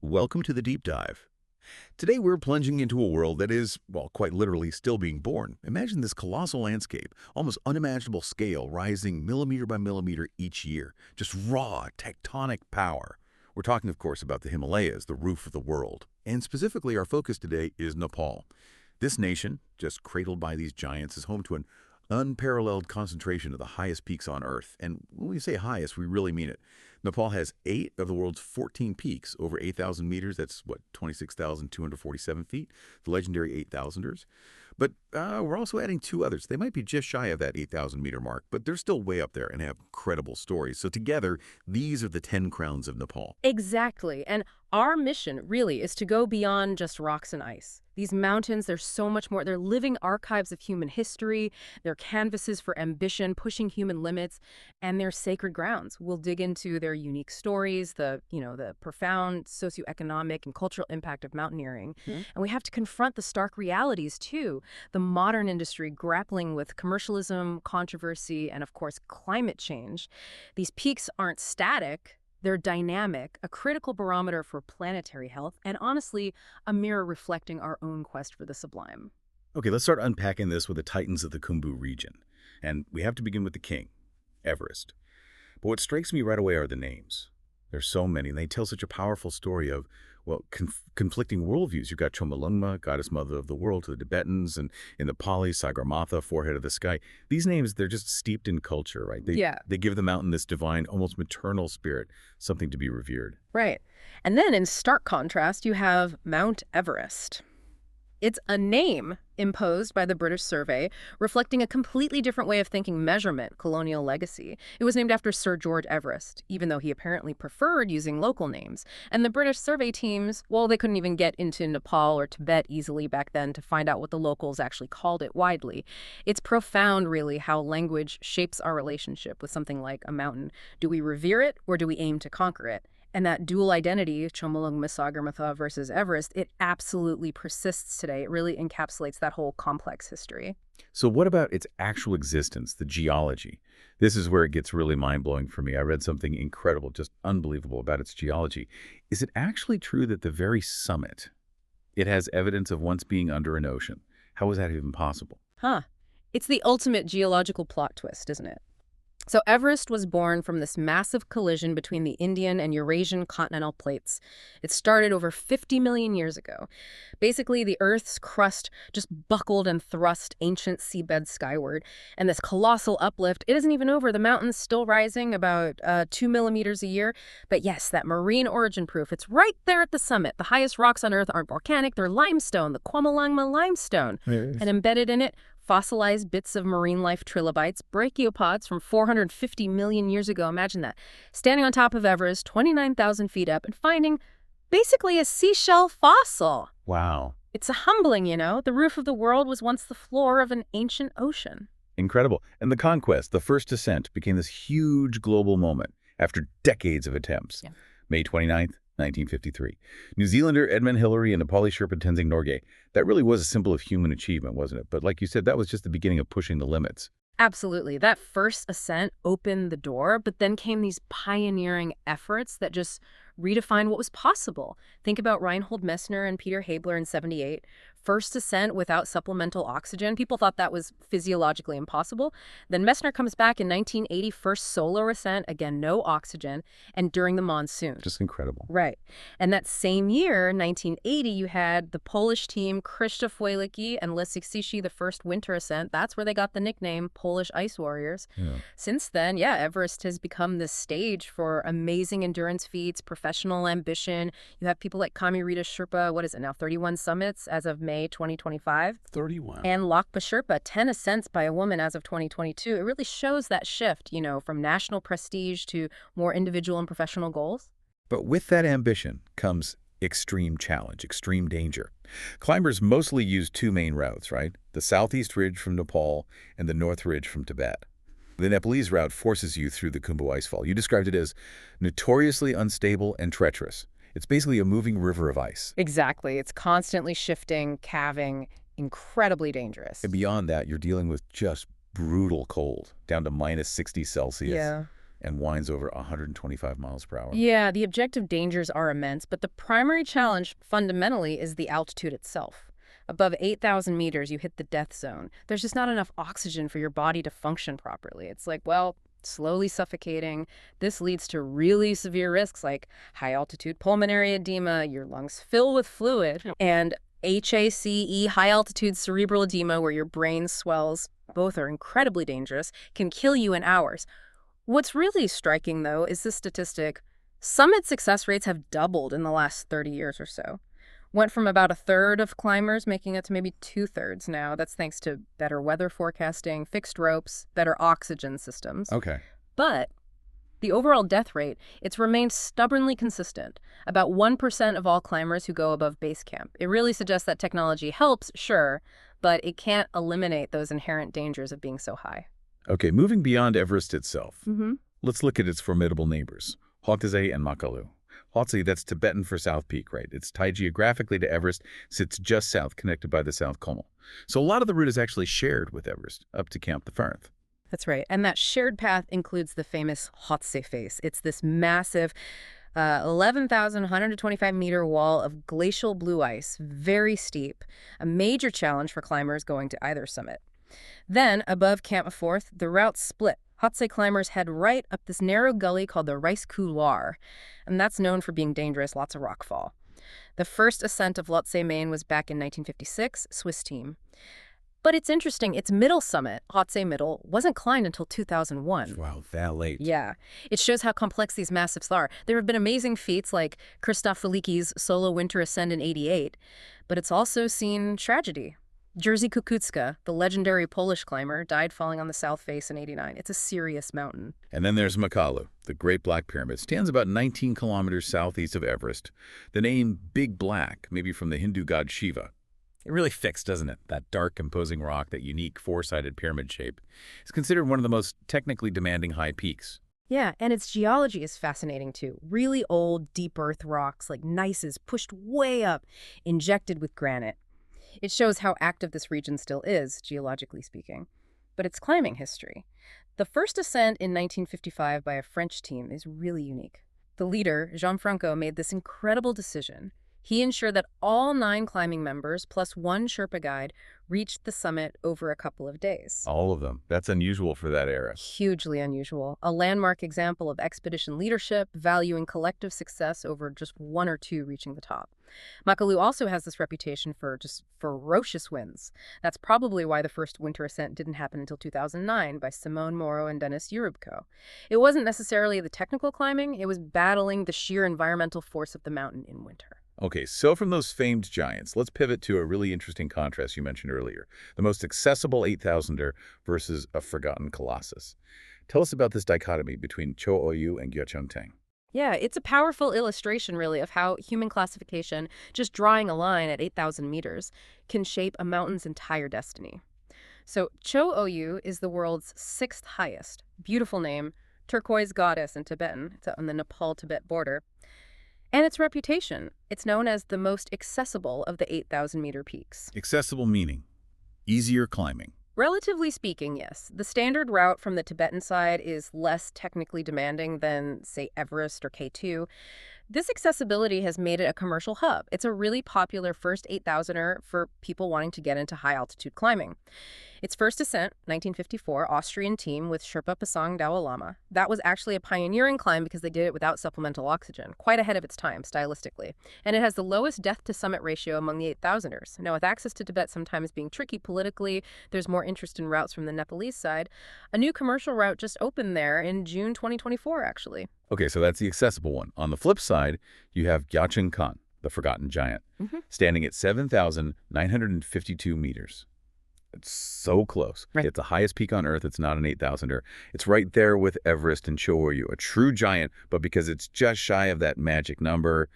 Welcome to the Deep Dive. Today we're plunging into a world that is, well, quite literally still being born. Imagine this colossal landscape, almost unimaginable scale, rising millimeter by millimeter each year. Just raw, tectonic power. We're talking, of course, about the Himalayas, the roof of the world. And specifically, our focus today is Nepal. This nation, just cradled by these giants, is home to an unparalleled concentration of the highest peaks on Earth. And when we say highest, we really mean it. Nepal has 8 of the world's 14 peaks, over 8,000 meters. That's, 26,247 feet, the legendary 8,000ers. But we're also adding 2 others. They might be just shy of that 8,000-meter mark, but they're still way up there and have incredible stories. So together, these are the 10 crowns of Nepal. Exactly. And our mission really is to go beyond just rocks and ice. These mountains, there's so much more. They're living archives of human history. They're canvases for ambition, pushing human limits, and they're sacred grounds. We'll dig into their unique stories, the profound socioeconomic and cultural impact of mountaineering. And we have to confront the stark realities, too. The modern industry grappling with commercialism, controversy, and, of course, climate change. These peaks aren't static. They're dynamic, a critical barometer for planetary health, and honestly, a mirror reflecting our own quest for the sublime. Okay, let's start unpacking this with the titans of the Khumbu region. And we have to begin with the king, Everest. But what strikes me right away are the names. There's so many, and they tell such a powerful story of, well, conflicting worldviews. You've got Chomolungma, goddess mother of the world to the Tibetans, and in the Pali, Sagarmatha, forehead of the sky. These names, they're just steeped in culture, right? They give the mountain this divine, almost maternal spirit, something to be revered. Right. And then in stark contrast, you have Mount Everest. It's a name imposed by the British Survey, reflecting a completely different way of thinking measurement, colonial legacy. It was named after Sir George Everest, even though he apparently preferred using local names. And the British survey teams, well, they couldn't even get into Nepal or Tibet easily back then to find out what the locals actually called it widely. It's profound, really, how language shapes our relationship with something like a mountain. Do we revere it or do we aim to conquer it? And that dual identity, Chomolungma Sagarmatha versus Everest, it absolutely persists today. It really encapsulates that whole complex history. So what about its actual existence, the geology? This is where it gets really mind-blowing for me. I read something incredible, just unbelievable about its geology. Is it actually true that the very summit, it has evidence of once being under an ocean? How is that even possible? It's the ultimate geological plot twist, isn't it? So Everest was born from this massive collision between the Indian and Eurasian continental plates. It started over 50 million years ago. Basically, the Earth's crust just buckled and thrust ancient seabed skyward. And this colossal uplift, it isn't even over. The mountain's still rising about 2 millimeters a year. But yes, that marine origin proof, it's right there at the summit. The highest rocks on Earth aren't volcanic, they're limestone, the Chomolungma limestone. Yes. And embedded in it, fossilized bits of marine life trilobites, brachiopods from 450 million years ago. Imagine that. Standing on top of Everest, 29,000 feet up, and finding basically a seashell fossil. Wow. It's humbling, The roof of the world was once the floor of an ancient ocean. Incredible. And the conquest, the first ascent, became this huge global moment after decades of attempts. Yeah. May 29th, 1953. New Zealander Edmund Hillary and Nepali Sherpa Tenzing Norgay. That really was a symbol of human achievement, wasn't it? But like you said, that was just the beginning of pushing the limits. Absolutely. That first ascent opened the door, but then came these pioneering efforts that just redefined what was possible. Think about Reinhold Messner and Peter Habler in '78. First ascent without supplemental oxygen. People thought that was physiologically impossible. Then Messner comes back in 1980, first solo ascent, again, no oxygen, and during the monsoon. Just incredible. Right. And that same year, 1980, you had the Polish team Krzysztof Wielicki and Leszek Sisi, the first winter ascent. That's where they got the nickname Polish Ice Warriors. Yeah. Since then, Everest has become this stage for amazing endurance feats, professional ambition. You have people like Kami Rita Sherpa, 31 summits as of May 2025. 31. And Lakpa Sherpa, 10 ascents by a woman as of 2022. It really shows that shift, from national prestige to more individual and professional goals. But with that ambition comes extreme challenge, extreme danger. Climbers mostly use 2 main routes, right? The southeast ridge from Nepal and the north ridge from Tibet. The Nepalese route forces you through the Khumbu Icefall. You described it as notoriously unstable and treacherous. It's basically a moving river of ice. Exactly. It's constantly shifting, calving, incredibly dangerous. And beyond that, you're dealing with just brutal cold, down to -60 Celsius. Yeah. And winds over 125 miles per hour. Yeah, the objective dangers are immense, but the primary challenge fundamentally is the altitude itself. Above 8,000 meters, you hit the death zone. There's just not enough oxygen for your body to function properly. It's like, well, slowly suffocating. This leads to really severe risks like high altitude pulmonary edema, your lungs fill with fluid, and HACE, high altitude cerebral edema, where your brain swells. Both are incredibly dangerous, can kill you in hours. What's really striking, though, is the statistic. Summit success rates have doubled in the last 30 years or so. Went from about a third of climbers making it to maybe two-thirds now. That's thanks to better weather forecasting, fixed ropes, better oxygen systems. Okay. But the overall death rate, it's remained stubbornly consistent. About 1% of all climbers who go above base camp. It really suggests that technology helps, sure, but it can't eliminate those inherent dangers of being so high. Okay, moving beyond Everest itself, Mm-hmm. let's look at its formidable neighbors, Hautezay and Makalu. Hautezay, that's Tibetan for South Peak, right? It's tied geographically to Everest, sits just south, connected by the South Col. So a lot of the route is actually shared with Everest, up to Camp the Firth. That's right. And that shared path includes the famous Hautezay Face. It's this massive 11,125-meter wall of glacial blue ice, very steep, a major challenge for climbers going to either summit. Then, above Camp Fourth, the route split. Hautezay climbers head right up this narrow gully called the Rice Couloir, and that's known for being dangerous, lots of rockfall. The first ascent of Lhotse, Main was back in 1956, Swiss team. But it's interesting, its middle summit, Hautezay Middle, wasn't climbed until 2001. Wow, that late. Yeah. It shows how complex these massives are. There have been amazing feats like Krzysztof Filiki's solo winter ascent in '88, but it's also seen tragedy. Jerzy Kukuczka, the legendary Polish climber, died falling on the south face in '89. It's a serious mountain. And then there's Makalu, the Great Black Pyramid. Stands about 19 kilometers southeast of Everest. The name Big Black, maybe from the Hindu god Shiva. It really fits, doesn't it? That dark, imposing rock, that unique four-sided pyramid shape. It's considered one of the most technically demanding high peaks. Yeah, and its geology is fascinating too. Really old, deep earth rocks like gneisses pushed way up, injected with granite. It shows how active this region still is, geologically speaking. But its climbing history. The first ascent in 1955 by a French team is really unique. The leader, Jean-Franco, made this incredible decision. He ensured that all 9 climbing members, plus 1 Sherpa guide, reached the summit over a couple of days. All of them. That's unusual for that era. Hugely unusual. A landmark example of expedition leadership, valuing collective success over just 1 or 2 reaching the top. Makalu also has this reputation for just ferocious winds. That's probably why the first winter ascent didn't happen until 2009 by Simone Moro and Denis Urubko. It wasn't necessarily the technical climbing, it was battling the sheer environmental force of the mountain in winter. Okay, so from those famed giants, let's pivot to a really interesting contrast you mentioned earlier. The most accessible 8,000er versus a forgotten colossus. Tell us about this dichotomy between Cho Oyu and Gyeocheongtang. Yeah, it's a powerful illustration, really, of how human classification, just drawing a line at 8,000 meters, can shape a mountain's entire destiny. So Cho Oyu is the world's 6th highest. Beautiful name, turquoise goddess in Tibetan. It's on the Nepal-Tibet border. And its reputation. It's known as the most accessible of the 8,000-meter peaks. Accessible meaning easier climbing. Relatively speaking, yes. The standard route from the Tibetan side is less technically demanding than, say, Everest or K2. This accessibility has made it a commercial hub. It's a really popular first 8,000er for people wanting to get into high-altitude climbing. Its first ascent, 1954, Austrian team with Sherpa Pasang Dalai Lama. That was actually a pioneering climb because they did it without supplemental oxygen, quite ahead of its time, stylistically. And it has the lowest death-to-summit ratio among the 8,000ers. Now, with access to Tibet sometimes being tricky politically, there's more interest in routes from the Nepalese side. A new commercial route just opened there in June 2024, actually. Okay, so that's the accessible one. On the flip side, you have Gyacheng Kan, the forgotten giant, standing at 7,952 meters. It's so close. Right. It's the highest peak on Earth. It's not an 8,000er. It's right there with Everest and Cho Oyu, a true giant, but because it's just shy of that magic number,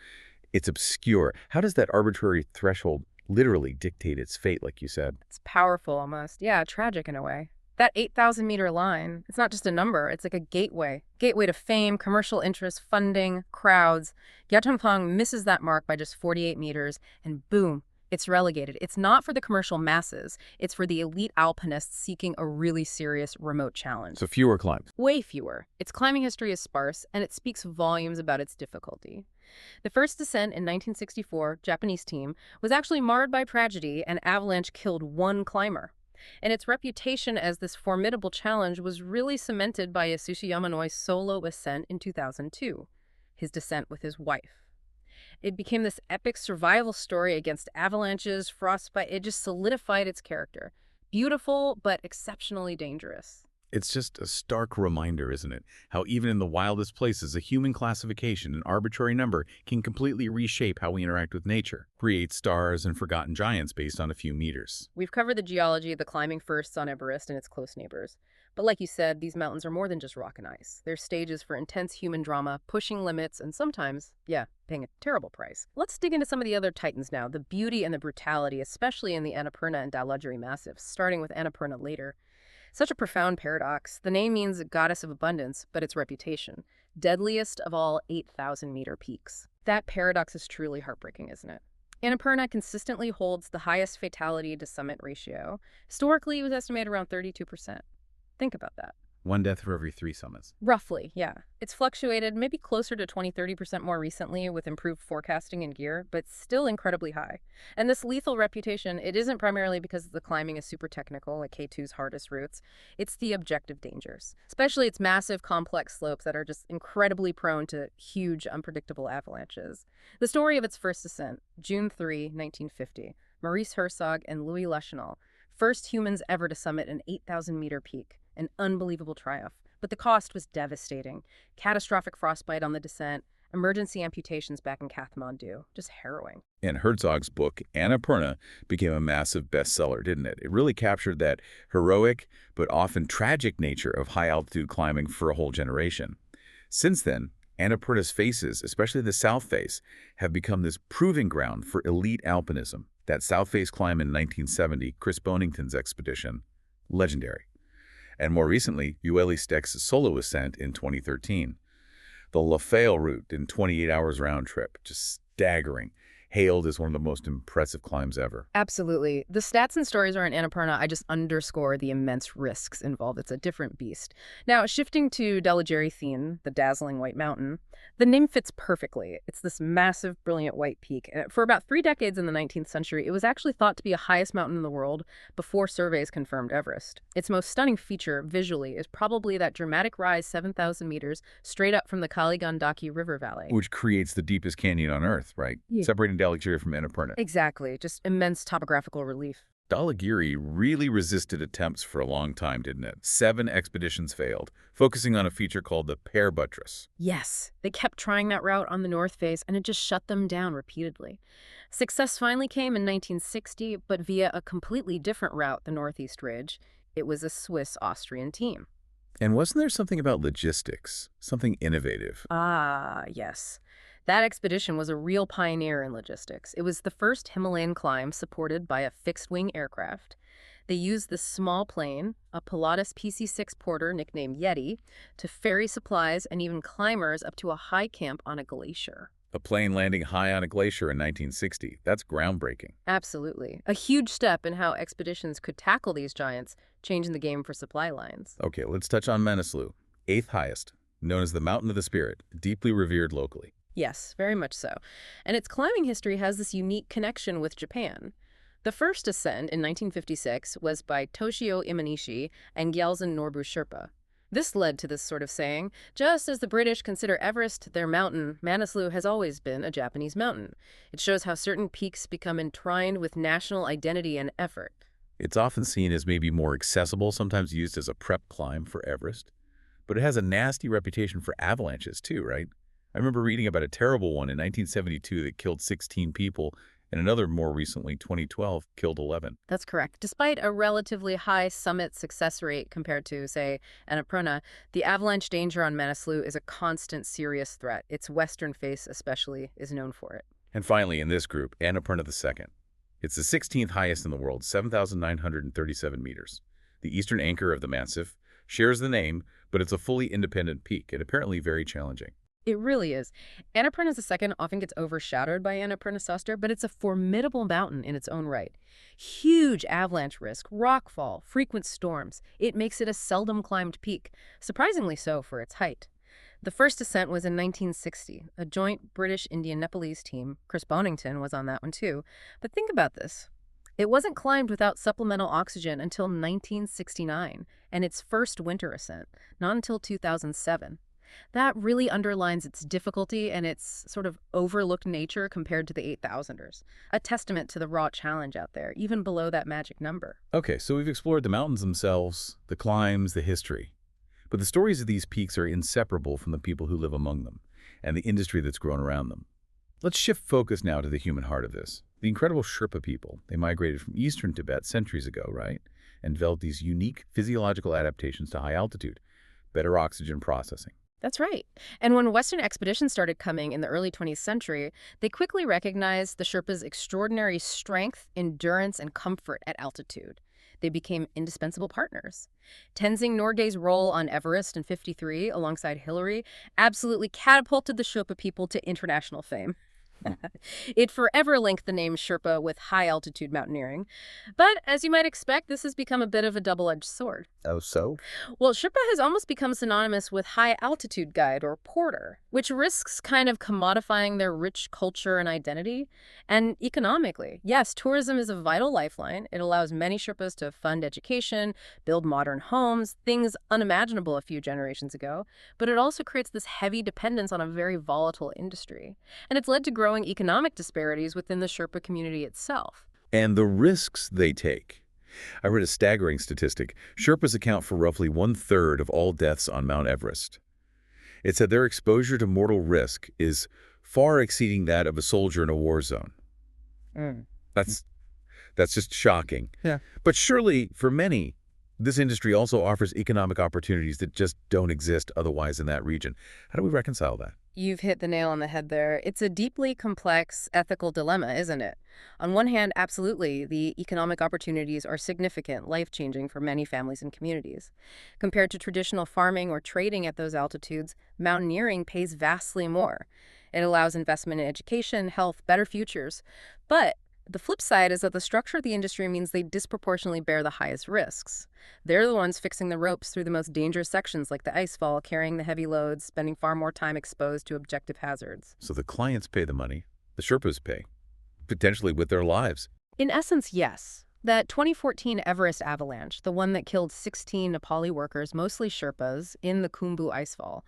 it's obscure. How does that arbitrary threshold literally dictate its fate, like you said? It's powerful almost. Yeah, tragic in a way. That 8,000-meter line, it's not just a number, it's like a gateway. Gateway to fame, commercial interest, funding, crowds. Gyatongthang misses that mark by just 48 meters, and boom, It's relegated. It's not for the commercial masses. It's for the elite alpinists seeking a really serious remote challenge. So fewer climbs. Way fewer. Its climbing history is sparse, and it speaks volumes about its difficulty. The first descent in 1964, Japanese team, was actually marred by tragedy. An avalanche killed one climber. And its reputation as this formidable challenge was really cemented by Yasushi Yamanoi's solo ascent in 2002, his descent with his wife. It became this epic survival story against avalanches, frostbite. It just solidified its character. Beautiful, but exceptionally dangerous. It's just a stark reminder, isn't it? How even in the wildest places, a human classification, an arbitrary number, can completely reshape how we interact with nature, create stars and forgotten giants based on a few meters. We've covered the geology of the climbing firsts on Everest and its close neighbors. But like you said, these mountains are more than just rock and ice. They're stages for intense human drama, pushing limits, and sometimes, yeah, paying a terrible price. Let's dig into some of the other titans now, the beauty and the brutality, especially in the Annapurna and Dhaulagiri massifs, starting with Annapurna later. Such a profound paradox. The name means goddess of abundance, but its reputation. Deadliest of all 8,000-meter peaks. That paradox is truly heartbreaking, isn't it? Annapurna consistently holds the highest fatality-to-summit ratio. Historically, it was estimated around 32%. Think about that. One death for every 3 summits. Roughly, yeah. It's fluctuated maybe closer to 20–30% more recently with improved forecasting and gear, but still incredibly high. And this lethal reputation, it isn't primarily because the climbing is super technical, like K2's hardest routes. It's the objective dangers, especially its massive, complex slopes that are just incredibly prone to huge, unpredictable avalanches. The story of its first ascent, June 3, 1950. Maurice Herzog and Louis Lachenal, first humans ever to summit an 8,000-meter peak. An unbelievable triumph. But the cost was devastating. Catastrophic frostbite on the descent, emergency amputations back in Kathmandu. Just harrowing. And Herzog's book, Annapurna, became a massive bestseller, didn't it? It really captured that heroic but often tragic nature of high-altitude climbing for a whole generation. Since then, Annapurna's faces, especially the south face, have become this proving ground for elite alpinism. That south face climb in 1970, Chris Bonington's expedition, legendary. And more recently, Ueli Steck's solo ascent in 2013. The La Fale route in 28 hours round trip, just staggering, hailed as one of the most impressive climbs ever. Absolutely. The stats and stories around Annapurna, I just underscore the immense risks involved. It's a different beast. Now, shifting to Dhaulagiri theme, the dazzling white mountain, the name fits perfectly. It's this massive, brilliant white peak. And for about 3 decades in the 19th century, it was actually thought to be the highest mountain in the world before surveys confirmed Everest. Its most stunning feature, visually, is probably that dramatic rise 7,000 meters straight up from the Kaligandaki River Valley. Which creates the deepest canyon on Earth, right? Yeah. Separating Dhaulagiri from Annapurna. Exactly. Just immense topographical relief. Dhaulagiri really resisted attempts for a long time, didn't it? 7 expeditions failed, focusing on a feature called the pear buttress. Yes, they kept trying that route on the north face, and it just shut them down repeatedly. Success finally came in 1960, but via a completely different route, the Northeast Ridge. It was a Swiss-Austrian team. And wasn't there something about logistics, something innovative? Ah, yes. That expedition was a real pioneer in logistics. It was the first Himalayan climb supported by a fixed-wing aircraft. They used this small plane, a Pilatus PC-6 Porter nicknamed Yeti, to ferry supplies and even climbers up to a high camp on a glacier. A plane landing high on a glacier in 1960. That's groundbreaking. Absolutely. A huge step in how expeditions could tackle these giants, changing the game for supply lines. Okay, let's touch on Manaslu, 8th highest, known as the Mountain of the Spirit, deeply revered locally. Yes, very much so. And its climbing history has this unique connection with Japan. The first ascent in 1956 was by Toshio Imanishi and Gyaltsen Norbu Sherpa. This led to this sort of saying, just as the British consider Everest their mountain, Manaslu has always been a Japanese mountain. It shows how certain peaks become entwined with national identity and effort. It's often seen as maybe more accessible, sometimes used as a prep climb for Everest. But it has a nasty reputation for avalanches too, right? I remember reading about a terrible one in 1972 that killed 16 people, and another more recently, 2012, killed 11. That's correct. Despite a relatively high summit success rate compared to, say, Annapurna, the avalanche danger on Manaslu is a constant serious threat. Its western face especially is known for it. And finally, in this group, Annapurna II. It's the 16th highest in the world, 7,937 meters. The eastern anchor of the massif shares the name, but it's a fully independent peak and apparently very challenging. It really is. Annapurna II often gets overshadowed by Annapurna, but it's a formidable mountain in its own right. Huge avalanche risk, rockfall, frequent storms. It makes it a seldom climbed peak, surprisingly so for its height. The first ascent was in 1960, a joint British-Indian-Nepalese team. Chris Bonington was on that one too. But think about this. It wasn't climbed without supplemental oxygen until 1969, and its first winter ascent, not until 2007. That really underlines its difficulty and its sort of overlooked nature compared to the 8,000ers. A testament to the raw challenge out there, even below that magic number. Okay, so we've explored the mountains themselves, the climbs, the history. But the stories of these peaks are inseparable from the people who live among them and the industry that's grown around them. Let's shift focus now to the human heart of this. The incredible Sherpa people, they migrated from eastern Tibet centuries ago, right? And developed these unique physiological adaptations to high altitude, better oxygen processing. That's right. And when Western expeditions started coming in the early 20th century, they quickly recognized the Sherpas' extraordinary strength, endurance, and comfort at altitude. They became indispensable partners. Tenzing Norgay's role on Everest in '53, alongside Hillary, absolutely catapulted the Sherpa people to international fame. It forever linked the name Sherpa with high-altitude mountaineering. But as you might expect, this has become a bit of a double-edged sword. Oh, so? Well, Sherpa has almost become synonymous with high-altitude guide or porter, which risks kind of commodifying their rich culture and identity. And economically, yes, tourism is a vital lifeline. It allows many Sherpas to fund education, build modern homes, things unimaginable a few generations ago. But it also creates this heavy dependence on a very volatile industry. And it's led to growing economic disparities within the Sherpa community itself. And the risks they take. I read a staggering statistic. Sherpas account for roughly 1/3 of all deaths on Mount Everest. It said their exposure to mortal risk is far exceeding that of a soldier in a war zone. Mm. That's just shocking. Yeah. But surely, for many, this industry also offers economic opportunities that just don't exist otherwise in that region. How do we reconcile that? You've hit the nail on the head there. It's a deeply complex ethical dilemma, isn't it? On one hand, absolutely, the economic opportunities are significant, life-changing for many families and communities. Compared to traditional farming or trading at those altitudes, mountaineering pays vastly more. It allows investment in education, health, better futures. But the flip side is that the structure of the industry means they disproportionately bear the highest risks. They're the ones fixing the ropes through the most dangerous sections like the icefall, carrying the heavy loads, spending far more time exposed to objective hazards. So the clients pay the money, the Sherpas pay, potentially with their lives. In essence, yes. That 2014 Everest avalanche, the one that killed 16 Nepali workers, mostly Sherpas, in the Khumbu icefall,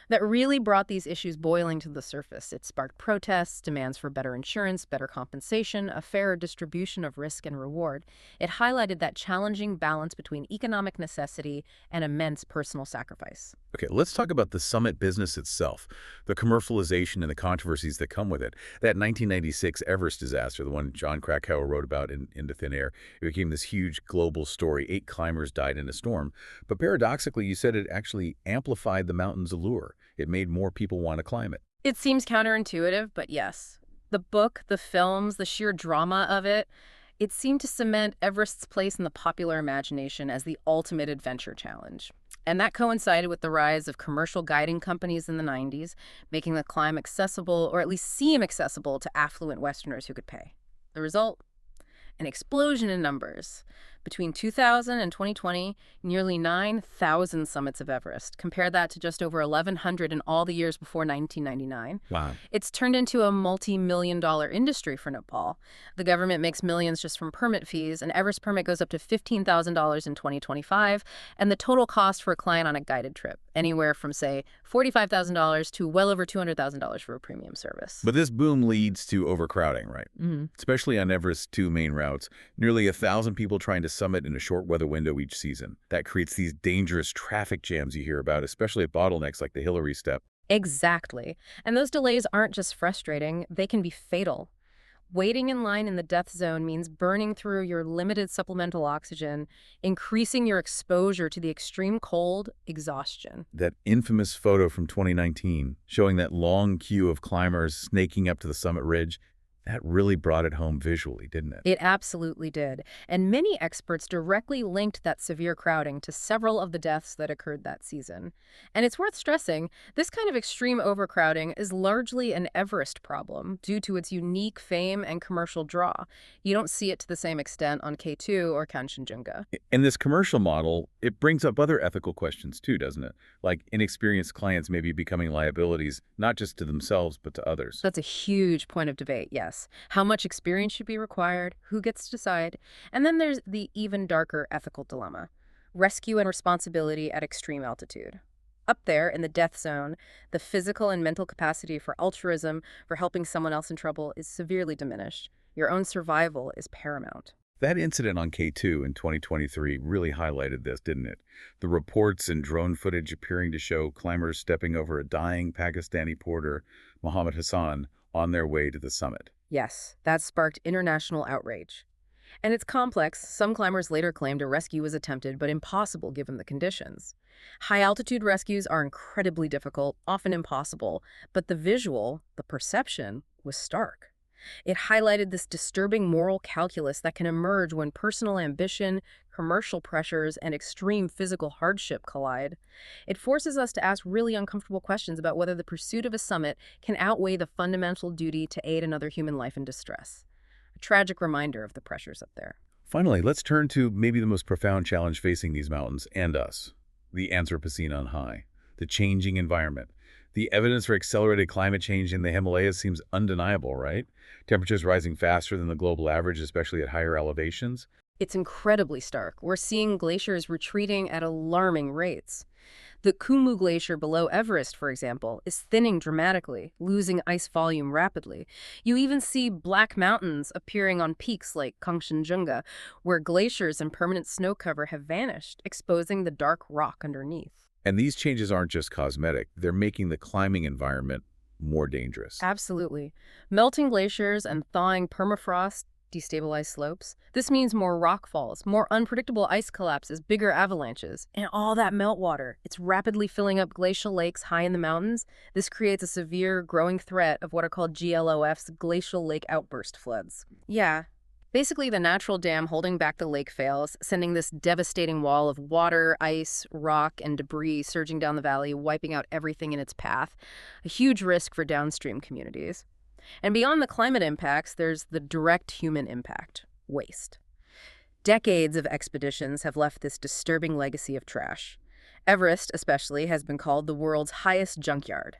that really brought these issues boiling to the surface. It sparked protests, demands for better insurance, better compensation, a fairer distribution of risk and reward. It highlighted that challenging balance between economic necessity and immense personal sacrifice. Okay, let's talk about the summit business itself, the commercialization and the controversies that come with it. That 1996 Everest disaster, the one John Krakauer wrote about in Into Thin Air, it became this huge global story. 8 climbers died in a storm. But paradoxically, you said it actually amplified the mountain's allure. It made more people want to climb it. It seems counterintuitive, but yes. The book, the films, the sheer drama of it, it seemed to cement Everest's place in the popular imagination as the ultimate adventure challenge. And that coincided with the rise of commercial guiding companies in the 90s, making the climb accessible, or at least seem accessible, to affluent Westerners who could pay. The result? An explosion in numbers. Between 2000 and 2020, nearly 9,000 summits of Everest. Compare that to just over 1,100 in all the years before 1999. Wow. It's turned into a multi-million-dollar industry for Nepal. The government makes millions just from permit fees. An Everest permit goes up to $15,000 in 2025, and the total cost for a client on a guided trip, anywhere from, say, $45,000 to well over $200,000 for a premium service. But this boom leads to overcrowding, right? Mm-hmm. Especially on Everest's 2 main routes. Nearly 1,000 people trying to summit in a short weather window each season. That creates these dangerous traffic jams you hear about, especially at bottlenecks like the Hillary Step. Exactly. And those delays aren't just frustrating, they can be fatal. Waiting in line in the death zone means burning through your limited supplemental oxygen, increasing your exposure to the extreme cold, exhaustion. That infamous photo from 2019 showing that long queue of climbers snaking up to the summit ridge, That really brought it home visually, didn't it? It absolutely did. And many experts directly linked that severe crowding to several of the deaths that occurred that season. And it's worth stressing, this kind of extreme overcrowding is largely an Everest problem due to its unique fame and commercial draw. You don't see it to the same extent on K2 or Kanchenjunga. In this commercial model, it brings up other ethical questions too, doesn't it? Like inexperienced clients maybe becoming liabilities, not just to themselves, but to others. That's a huge point of debate, yes. How much experience should be required? Who gets to decide? And then there's the even darker ethical dilemma. Rescue and responsibility at extreme altitude. Up there in the death zone, the physical and mental capacity for altruism, for helping someone else in trouble, is severely diminished. Your own survival is paramount. That incident on K2 in 2023 really highlighted this, didn't it? The reports and drone footage appearing to show climbers stepping over a dying Pakistani porter, Mohammed Hassan, on their way to the summit. Yes, that sparked international outrage. And it's complex. Some climbers later claimed a rescue was attempted, but impossible given the conditions. High-altitude rescues are incredibly difficult, often impossible, but the visual, the perception, was stark. It highlighted this disturbing moral calculus that can emerge when personal ambition, commercial pressures, and extreme physical hardship collide. It forces us to ask really uncomfortable questions about whether the pursuit of a summit can outweigh the fundamental duty to aid another human life in distress. A tragic reminder of the pressures up there. Finally, let's turn to maybe the most profound challenge facing these mountains and us, the Anthropocene on high, the changing environment. The evidence for accelerated climate change in the Himalayas seems undeniable, right? Temperatures rising faster than the global average, especially at higher elevations. It's incredibly stark. We're seeing glaciers retreating at alarming rates. The Khumbu Glacier below Everest, for example, is thinning dramatically, losing ice volume rapidly. You even see black mountains appearing on peaks like Kanchenjunga, where glaciers and permanent snow cover have vanished, exposing the dark rock underneath. And these changes aren't just cosmetic, they're making the climbing environment more dangerous. Absolutely. Melting glaciers and thawing permafrost destabilize slopes. This means more rock falls, more unpredictable ice collapses, bigger avalanches, and all that meltwater. It's rapidly filling up glacial lakes high in the mountains. This creates a severe, growing threat of what are called GLOFs, glacial lake outburst floods. Yeah. Basically, the natural dam holding back the lake fails, sending this devastating wall of water, ice, rock, and debris surging down the valley, wiping out everything in its path. A huge risk for downstream communities. And beyond the climate impacts, there's the direct human impact, waste. Decades of expeditions have left this disturbing legacy of trash. Everest, especially, has been called the world's highest junkyard.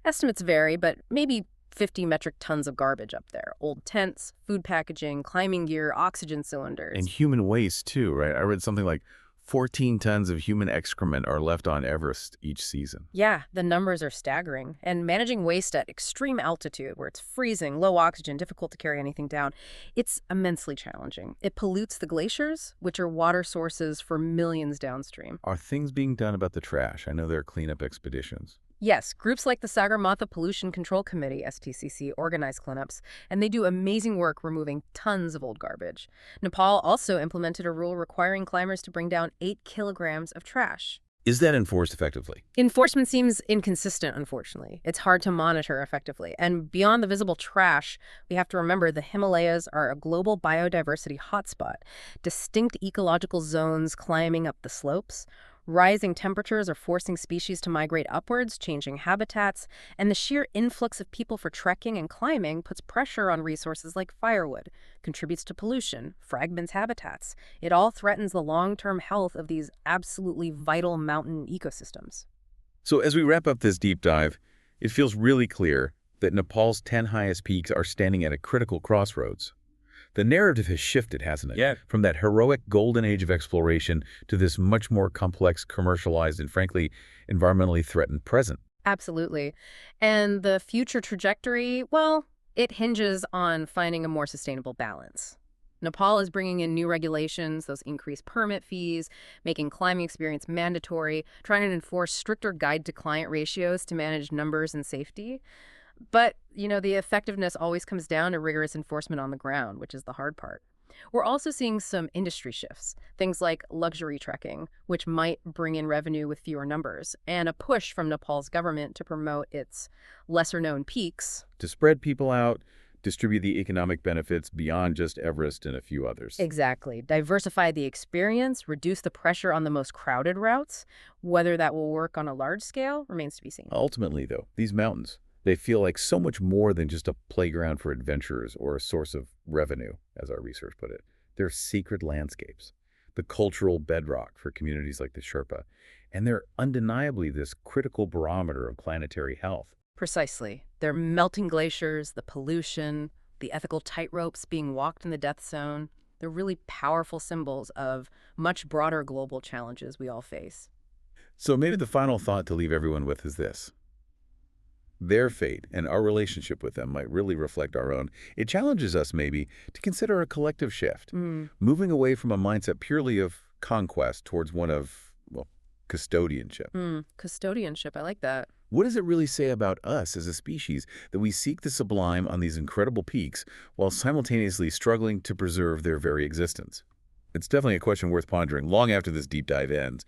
Estimates vary, but maybe 50 metric tons of garbage up there. Old tents, food packaging, climbing gear, oxygen cylinders. And human waste, too, right? I read something like 14 tons of human excrement are left on Everest each season. Yeah, the numbers are staggering. And managing waste at extreme altitude, where it's freezing, low oxygen, difficult to carry anything down, it's immensely challenging. It pollutes the glaciers, which are water sources for millions downstream. Are things being done about the trash? I know there are cleanup expeditions. Yes, groups like the Sagarmatha Pollution Control Committee, SPCC, organize cleanups, and they do amazing work removing tons of old garbage. Nepal also implemented a rule requiring climbers to bring down 8 kilograms of trash. Is that enforced effectively? Enforcement seems inconsistent, unfortunately. It's hard to monitor effectively. And beyond the visible trash, we have to remember the Himalayas are a global biodiversity hotspot. Distinct ecological zones climbing up the slopes. Rising temperatures are forcing species to migrate upwards, changing habitats, and the sheer influx of people for trekking and climbing puts pressure on resources like firewood, contributes to pollution, fragments habitats. It all threatens the long-term health of these absolutely vital mountain ecosystems. So as we wrap up this deep dive, it feels really clear that Nepal's 10 highest peaks are standing at a critical crossroads. The narrative has shifted, hasn't it? Yeah. From that heroic golden age of exploration to this much more complex, commercialized, and frankly, environmentally threatened present. Absolutely. And the future trajectory, well, it hinges on finding a more sustainable balance. Nepal is bringing in new regulations, those increased permit fees, making climbing experience mandatory, trying to enforce stricter guide-to-client ratios to manage numbers and safety. But, the effectiveness always comes down to rigorous enforcement on the ground, which is the hard part. We're also seeing some industry shifts, things like luxury trekking, which might bring in revenue with fewer numbers, and a push from Nepal's government to promote its lesser-known peaks. To spread people out, Distribute the economic benefits beyond just Everest and a few others. Exactly. Diversify the experience, reduce the pressure on the most crowded routes. Whether that will work on a large scale remains to be seen. Ultimately, though, these mountains, they feel like so much more than just a playground for adventurers or a source of revenue, as our research put it. They're secret landscapes, the cultural bedrock for communities like the Sherpa, and they're undeniably this critical barometer of planetary health. Precisely. They're melting glaciers, the pollution, the ethical tightropes being walked in the death zone. They're really powerful symbols of much broader global challenges we all face. So maybe the final thought to leave everyone with is this. Their fate and our relationship with them might really reflect our own. It challenges us, maybe, to consider a collective shift, moving away from a mindset purely of conquest towards one of, well, custodianship. Custodianship, I like that. What does it really say about us as a species that we seek the sublime on these incredible peaks while simultaneously struggling to preserve their very existence? It's definitely a question worth pondering long after this deep dive ends.